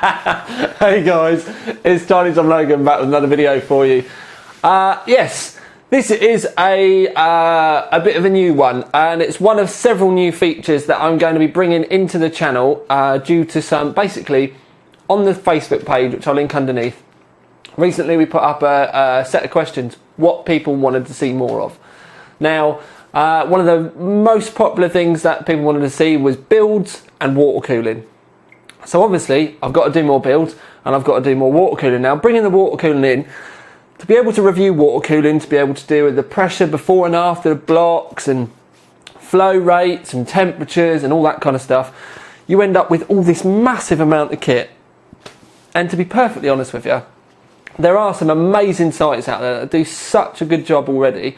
Hey guys, it's Tiny Tom Logan back with another video for you. Yes, this is a bit of a new one, and it's one of several new features that I'm going to be bringing into the channel due to some, basically, on the Facebook page, which I'll link underneath. Recently we put up a set of questions, what people wanted to see more of. Now, one of the most popular things that people wanted to see was builds and water cooling. So obviously I've got to do more builds and I've got to do more water cooling. Now, bringing the water cooling in, to be able to review water cooling, to be able to deal with the pressure before and after the blocks and flow rates and temperatures and all that kind of stuff, you end up with all this massive amount of kit. And to be perfectly honest with you, there are some amazing sites out there that do such a good job already.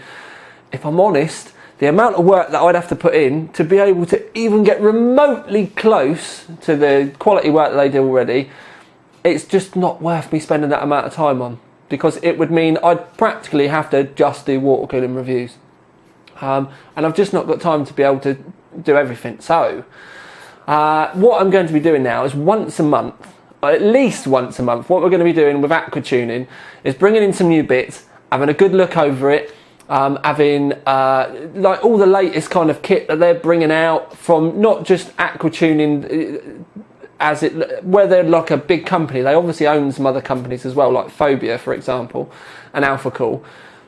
If I'm honest, the amount of work that I'd have to put in to be able to even get remotely close to the quality work that they do already, it's just not worth me spending that amount of time on, because it would mean I'd practically have to just do water cooling reviews. And I've just not got time to be able to do everything. So what I'm going to be doing now is once a month, at least once a month, what we're going to be doing with AquaTuning is bringing in some new bits, having a good look over it, having like all the latest kind of kit that they're bringing out from not just AquaTuning, where they're like a big company. They obviously own some other companies as well, like Phobia, for example, and Cool.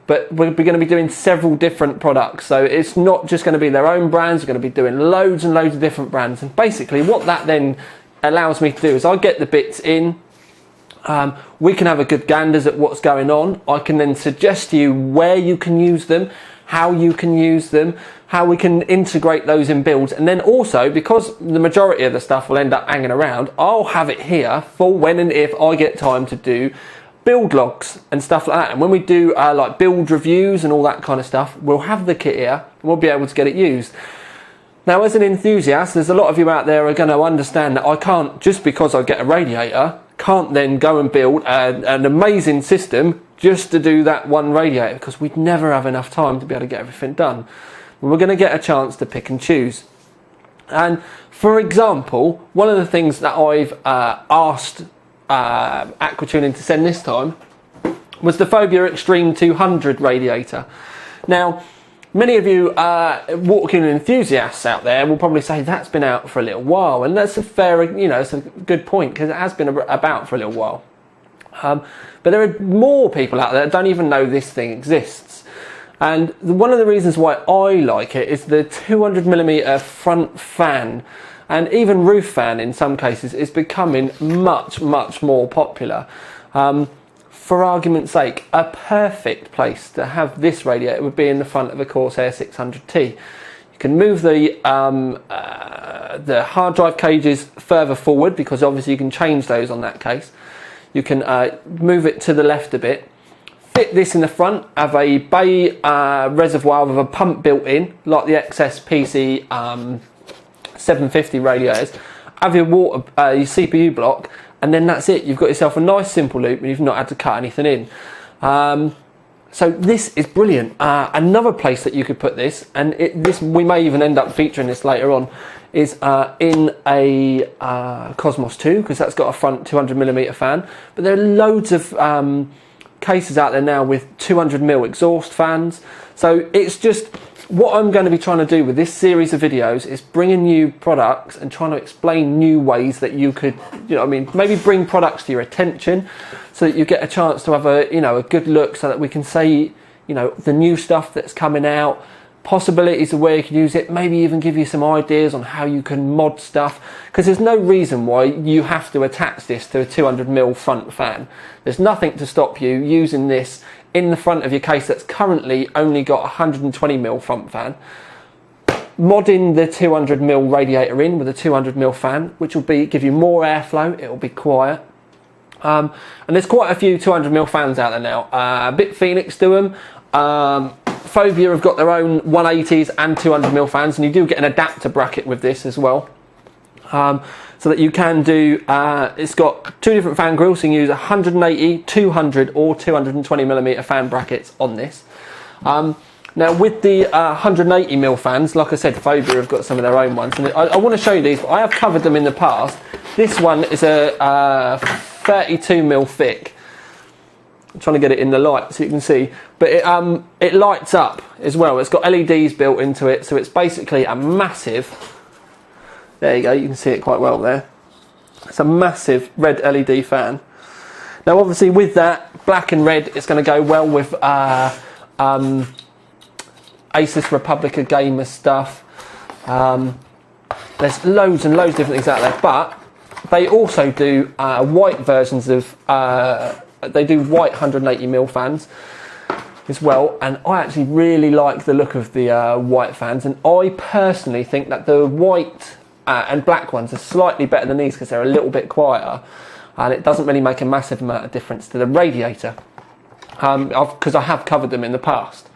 But we're going to be doing several different products, so it's not just going to be their own brands. We're going to be doing loads and loads of different brands, and basically what that then allows me to do is I get the bits in. We can have a good ganders at what's going on. I can then suggest to you where you can use them, how you can use them, how we can integrate those in builds. And then also, because the majority of the stuff will end up hanging around, I'll have it here for when and if I get time to do build logs and stuff like that. And when we do like build reviews and all that kind of stuff, we'll have the kit here and we'll be able to get it used. Now, as an enthusiast, there's a lot of you out there who are going to understand that I can't, just because I get a radiator, can't then go and build an amazing system just to do that one radiator, because we'd never have enough time to be able to get everything done. We're going to get a chance to pick and choose. And for example, one of the things that I've asked AquaTuning to send this time was the Phobia Extreme 200 radiator. Now, many of you water cooling enthusiasts out there will probably say that's been out for a little while, and that's a fair, it's a good point, because it has been about for a little while. But there are more people out there that don't even know this thing exists. And one of the reasons why I like it is the 200mm front fan, and even roof fan in some cases is becoming much, much more popular. For argument's sake, a perfect place to have this radiator would be in the front of a Corsair 600T. You can move the hard drive cages further forward, because obviously you can change those on that case. You can move it to the left a bit, fit this in the front, have a bay reservoir with a pump built in, like the XSPC 750 radiators, have your your CPU block, and then that's it. You've got yourself a nice simple loop and you've not had to cut anything in. So this is brilliant. Another place that you could put this, and we may even end up featuring this later on, is in a Cosmos 2, because that's got a front 200mm fan. But there are loads of cases out there now with 200mm exhaust fans. So it's just, what I'm going to be trying to do with this series of videos is bringing new products and trying to explain new ways that you could, maybe bring products to your attention so that you get a chance to have a good look, so that we can say, the new stuff that's coming out, possibilities of where you can use it, maybe even give you some ideas on how you can mod stuff, because there's no reason why you have to attach this to a 200mm front fan. There's nothing to stop you using this in the front of your case that's currently only got a 120mm front fan, modding the 200mm radiator in with a 200mm fan, which will give you more airflow, it will be quiet. And there's quite a few 200mm fans out there now. A bit Phoenix do them. Phobia have got their own 180s and 200mm fans, and you do get an adapter bracket with this as well. So that you can do, it's got two different fan grills, so you can use 180, 200 or 220mm fan brackets on this. Now with the 180mm fans, like I said, Phobia have got some of their own ones, and I want to show you these, but I have covered them in the past. This one is a 32mm thick. I'm trying to get it in the light so you can see, but it lights up as well. It's got LEDs built into it, so it's basically a massive, there you go, you can see it quite well there. It's a massive red LED fan. Now obviously with that, black and red, it's going to go well with Asus Republica Gamer stuff. There's loads and loads of different things out there, but they also do white versions of, they do white 180mm fans as well, and I actually really like the look of the white fans, and I personally think that the white and black ones are slightly better than these because they're a little bit quieter, and it doesn't really make a massive amount of difference to the radiator, because I have covered them in the past.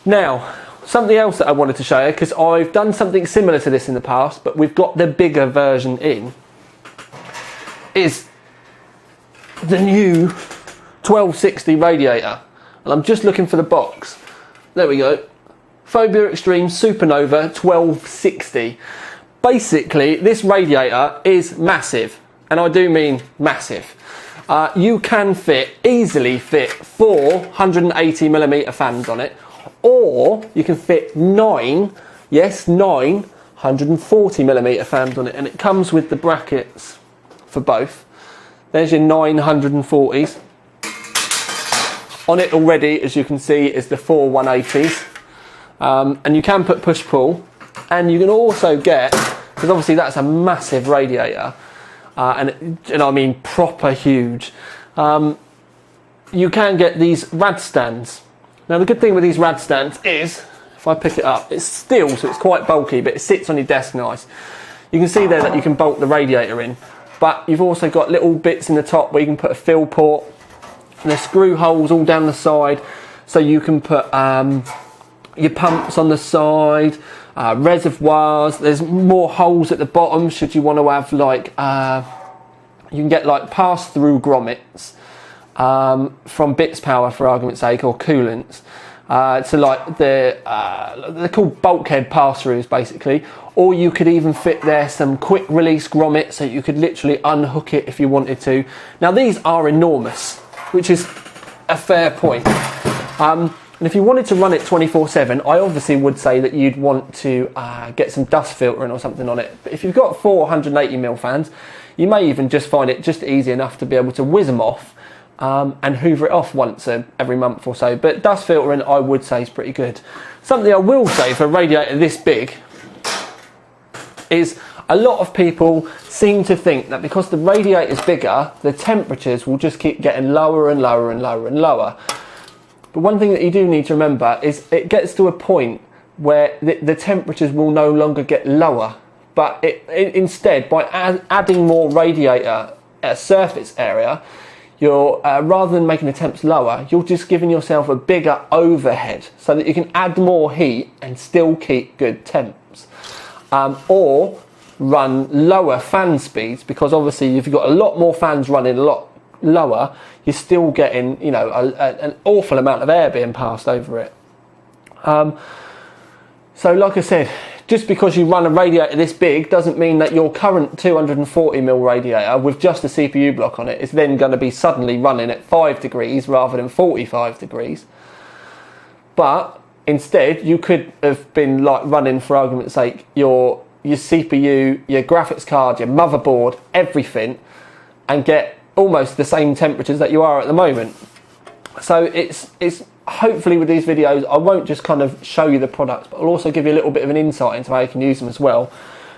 Now, something else that I wanted to show you, because I've done something similar to this in the past, but we've got the bigger version in, is the new 1260 radiator. And I'm just looking for the box. There we go. Phobia Extreme Supernova 1260. Basically, this radiator is massive, and I do mean massive. You can easily fit 4 180mm fans on it, or you can fit 9 140mm fans on it, and it comes with the brackets for both. There's your 940s. On it already, as you can see, is the 4 180s. And you can put push-pull, and you can also get, because obviously that's a massive radiator, and I mean proper huge, you can get these rad stands. Now the good thing with these rad stands is, if I pick it up, it's steel, so it's quite bulky, but it sits on your desk nice. You can see there that you can bolt the radiator in, but you've also got little bits in the top where you can put a fill port, and there's screw holes all down the side, so you can put your pumps on the side, reservoirs. There's more holes at the bottom should you want to have, like, you can get like pass-through grommets from Bits Power, for argument's sake, or coolants. So like they're called bulkhead pass-throughs basically, or you could even fit there some quick release grommets, so you could literally unhook it if you wanted to. Now these are enormous, which is a fair point. And if you wanted to run it 24/7, I obviously would say that you'd want to get some dust filtering or something on it. But if you've got 4 180mm fans, you may even just find it just easy enough to be able to whiz them off and hoover it off once every month or so. But dust filtering, I would say, is pretty good. Something I will say for a radiator this big is a lot of people seem to think that because the radiator is bigger, the temperatures will just keep getting lower and lower and lower and lower. But one thing that you do need to remember is it gets to a point where the temperatures will no longer get lower, but instead, by adding more radiator surface area, you're rather than making the temps lower, you're just giving yourself a bigger overhead so that you can add more heat and still keep good temps. Or run lower fan speeds, because obviously if you've got a lot more fans running a lot lower, you're still getting, you know, an awful amount of air being passed over it. So like I said, just because you run a radiator this big doesn't mean that your current 240mm radiator with just a CPU block on it is then going to be suddenly running at 5 degrees rather than 45 degrees. But instead, you could have been like running, for argument's sake, your CPU, your graphics card, your motherboard, everything, and get almost the same temperatures that you are at the moment. So it's hopefully with these videos, I won't just kind of show you the products, but I'll also give you a little bit of an insight into how you can use them as well.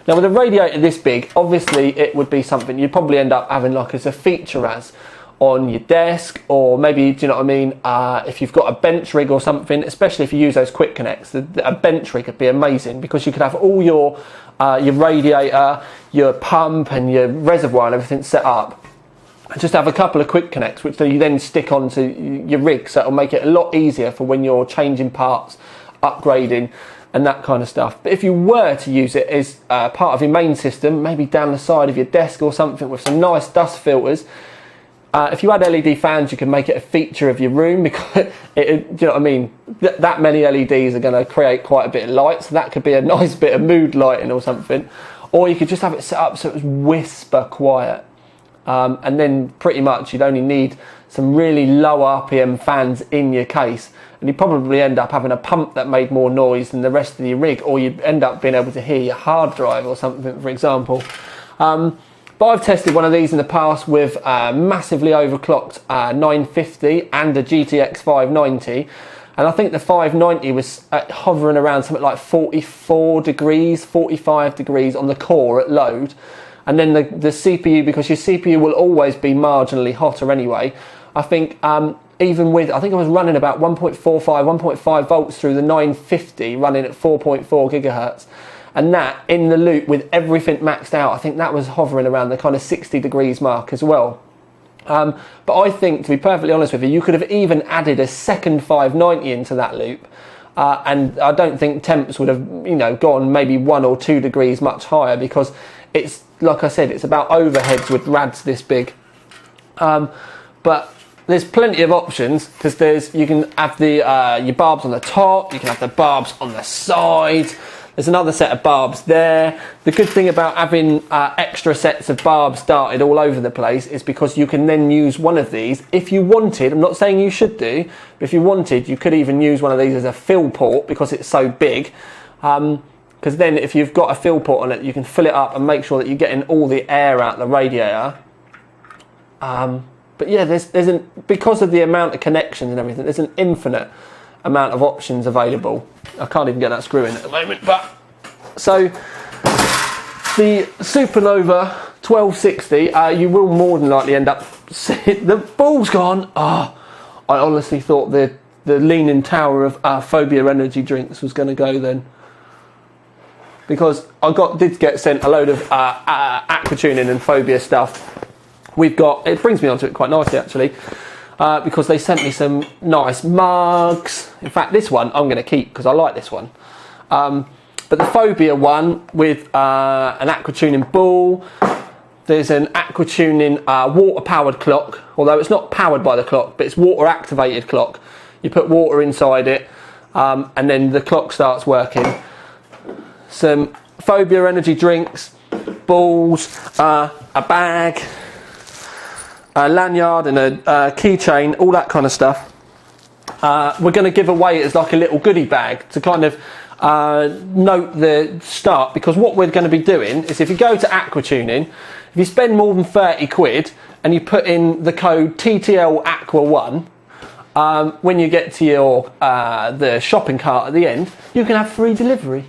Now with a radiator this big, obviously it would be something you'd probably end up having like as a feature as on your desk, or maybe, do you know what I mean, if you've got a bench rig or something, especially if you use those quick connects, a bench rig would be amazing, because you could have all your radiator, your pump and your reservoir and everything set up, and just have a couple of quick connects which you then stick onto your rig, so it'll make it a lot easier for when you're changing parts, upgrading and that kind of stuff. But if you were to use it as part of your main system, maybe down the side of your desk or something with some nice dust filters, if you had LED fans, you can make it a feature of your room, because do you know what I mean? that many LEDs are going to create quite a bit of light, so that could be a nice bit of mood lighting or something. Or you could just have it set up so it was whisper quiet. And then pretty much you'd only need some really low RPM fans in your case, and you'd probably end up having a pump that made more noise than the rest of your rig, or you'd end up being able to hear your hard drive or something, for example. But I've tested one of these in the past with a massively overclocked 950 and a GTX 590, and I think the 590 was hovering around something like 44 degrees, 45 degrees on the core at load. And then the CPU, because your CPU will always be marginally hotter anyway, I think even with, I think I was running about 1.5 volts through the 950 running at 4.4 gigahertz. And that in the loop with everything maxed out, I think that was hovering around the kind of 60 degrees mark as well. But I think, to be perfectly honest with you, you could have even added a second 590 into that loop. And I don't think temps would have, gone maybe 1 or 2 degrees much higher, because it's, like I said, it's about overheads with rads this big. But there's plenty of options, because you can have your barbs on the top, you can have the barbs on the side. There's another set of barbs there. The good thing about having extra sets of barbs darted all over the place is because you can then use one of these if you wanted. I'm not saying you should do, but if you wanted, you could even use one of these as a fill port because it's so big. Because then if you've got a fill port on it, you can fill it up and make sure that you're getting all the air out the radiator. But yeah, because of the amount of connections and everything, there's an infinite amount of options available. I can't even get that screw in at the moment. But so the Supernova 1260, you will more than likely end up seeing the ball's gone. I honestly thought the leaning tower of Phobia energy drinks was going to go then, because I did get sent a load of AquaTuning and Phobia stuff. It brings me onto it quite nicely actually. Because they sent me some nice mugs. In fact, this one I'm going to keep because I like this one. But the Phobia one with an AquaTuning ball. There's an AquaTuning water-powered clock, although it's not powered by the clock, but it's water-activated clock. You put water inside it, and then the clock starts working. Some Phobia energy drinks, balls, a bag, a lanyard and a keychain, all that kind of stuff. We're going to give away as like a little goodie bag to kind of note the start, because what we're going to be doing is, if you go to AquaTuning, if you spend more than 30 quid and you put in the code TTL Aqua 1, when you get to your the shopping cart at the end, you can have free delivery.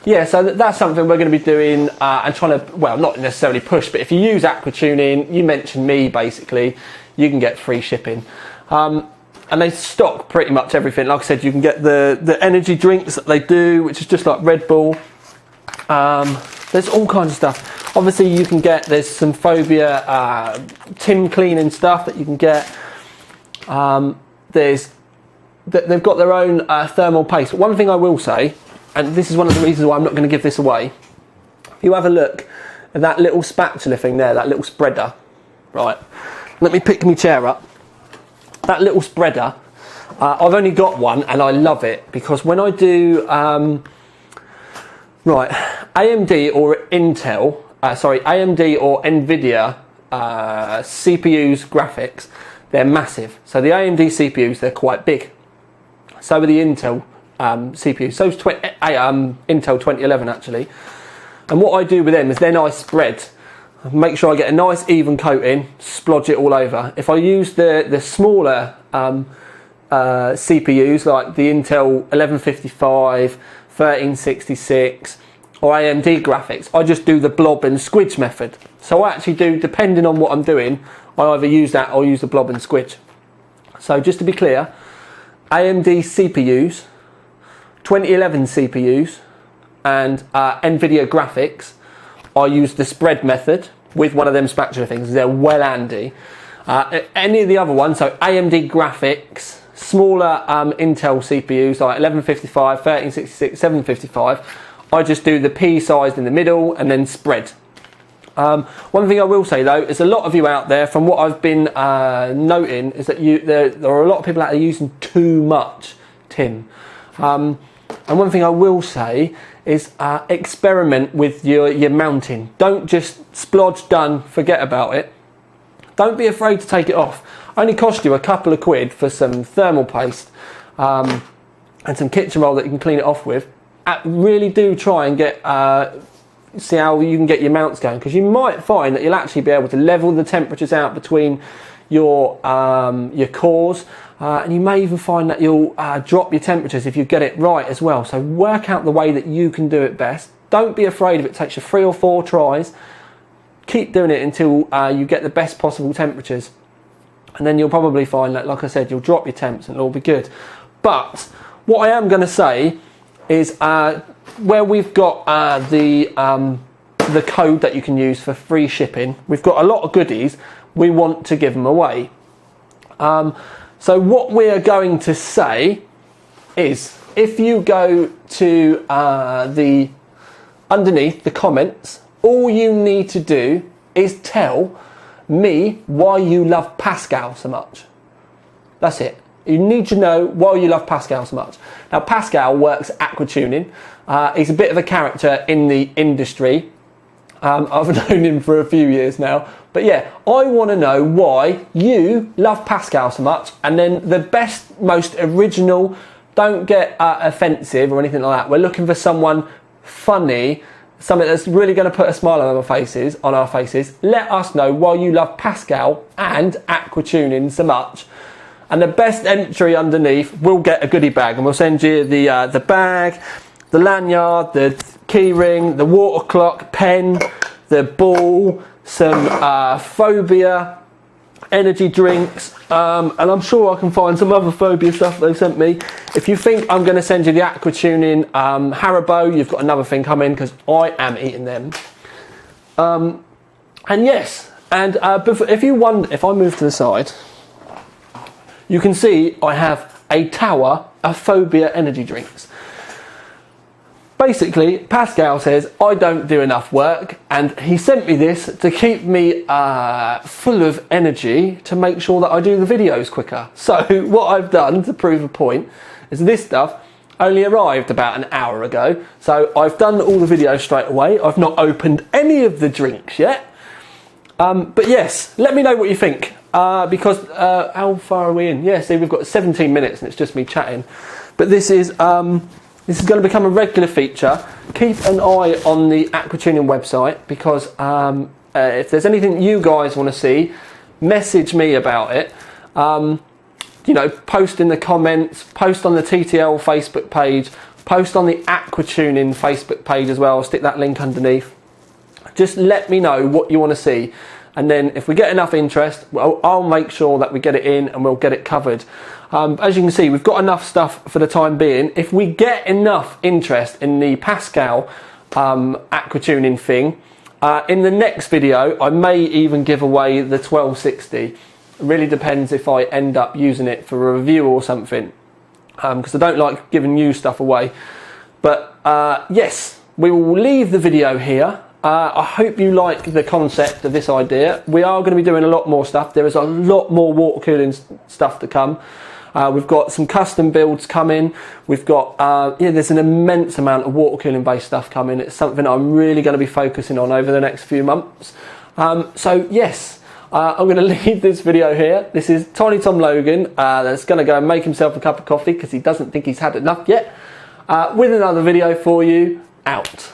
Yeah, so that's something we're going to be doing and trying to, well, not necessarily push, but if you use AquaTuning, you mention me basically, you can get free shipping. And they stock pretty much everything. Like I said, you can get the energy drinks that they do, which is just like Red Bull. There's all kinds of stuff. Obviously, you can there's some Phobia tin cleaning stuff that you can get. They've got their own thermal paste. One thing I will say, and this is one of the reasons why I'm not going to give this away. If you have a look at that little spatula thing there, that little spreader, right? Let me pick my chair up. That little spreader, I've only got one and I love it, because when I do, AMD or Intel, AMD or NVIDIA CPUs graphics, they're massive. So the AMD CPUs, they're quite big. So are the Intel CPU. So Intel 2011 actually. And what I do with them is then I spread, make sure I get a nice even coating, splodge it all over. If I use the smaller CPUs like the Intel 1155, 1366 or AMD graphics, I just do the blob and squidge method. So I actually do, depending on what I'm doing, I either use that or use the blob and squidge. So just to be clear, AMD CPUs, 2011 CPUs and NVIDIA graphics, I use the spread method with one of them spatula things. They're well handy. Any of the other ones, so AMD graphics, smaller Intel CPUs like 1155, 1366, 755, I just do the P sized in the middle and then spread. One thing I will say though is a lot of you out there, from what I've been noting, is that there are a lot of people out there using too much tin. And one thing I will say is experiment with your mounting. Don't just splodge, done, forget about it. Don't be afraid to take it off. Only cost you a couple of quid for some thermal paste and some kitchen roll that you can clean it off with. Really do try and get see how you can get your mounts going, because you might find that you'll actually be able to level the temperatures out between your cores, and you may even find that you'll drop your temperatures if you get it right as well. So work out the way that you can do it best. Don't be afraid if it takes you 3 or 4 tries. Keep doing it until you get the best possible temperatures, and then you'll probably find that, like I said, you'll drop your temps and it'll be good. But what I am going to say is where we've got the code that you can use for free shipping, we've got a lot of goodies. We want to give them away. So what we're going to say is, if you go to the underneath the comments, all you need to do is tell me why you love Pascal so much. That's it. You need to know why you love Pascal so much. Now, Pascal works AquaTuning. He's a bit of a character in the industry. I've known him for a few years now. But yeah, I want to know why you love Pascal so much. And then the best, most original, don't get offensive or anything like that. We're looking for someone funny, something that's really going to put a smile on our faces. Let us know why you love Pascal and AquaTuning so much. And the best entry underneath will get a goodie bag, and we'll send you the bag, the lanyard, the key ring, the water clock, pen, the ball, some Phobia energy drinks, and I'm sure I can find some other Phobia stuff they've sent me. If you think I'm going to send you the AquaTuning Haribo, you've got another thing coming, because I am eating them. And yes, and if you wonder, if I move to the side, you can see I have a tower of Phobia energy drinks. Basically, Pascal says I don't do enough work, and he sent me this to keep me full of energy to make sure that I do the videos quicker. So what I've done to prove a point is this stuff only arrived about an hour ago. So I've done all the videos straight away. I've not opened any of the drinks yet. But yes, let me know what you think. Because how far are we in? Yeah, see, we've got 17 minutes and it's just me chatting. But this is going to become a regular feature. Keep an eye on the AquaTuning website, because if there's anything you guys want to see, message me about it. You know, post in the comments, post on the TTL Facebook page, post on the AquaTuning Facebook page as well. I'll stick that link underneath. Just let me know what you want to see. And then if we get enough interest, well, I'll make sure that we get it in and we'll get it covered. As you can see, we've got enough stuff for the time being. If we get enough interest in the Pascal AquaTuning thing, in the next video, I may even give away the 1260. It really depends if I end up using it for a review or something, because I don't like giving new stuff away. But yes, we will leave the video here. I hope you like the concept of this idea. We are going to be doing a lot more stuff. There is a lot more water cooling stuff to come. We've got some custom builds coming. We've got, yeah, there's an immense amount of water cooling based stuff coming. It's something I'm really going to be focusing on over the next few months. So yes, I'm going to leave this video here. This is Tiny Tom Logan that's going to go and make himself a cup of coffee because he doesn't think he's had enough yet. With another video for you, out.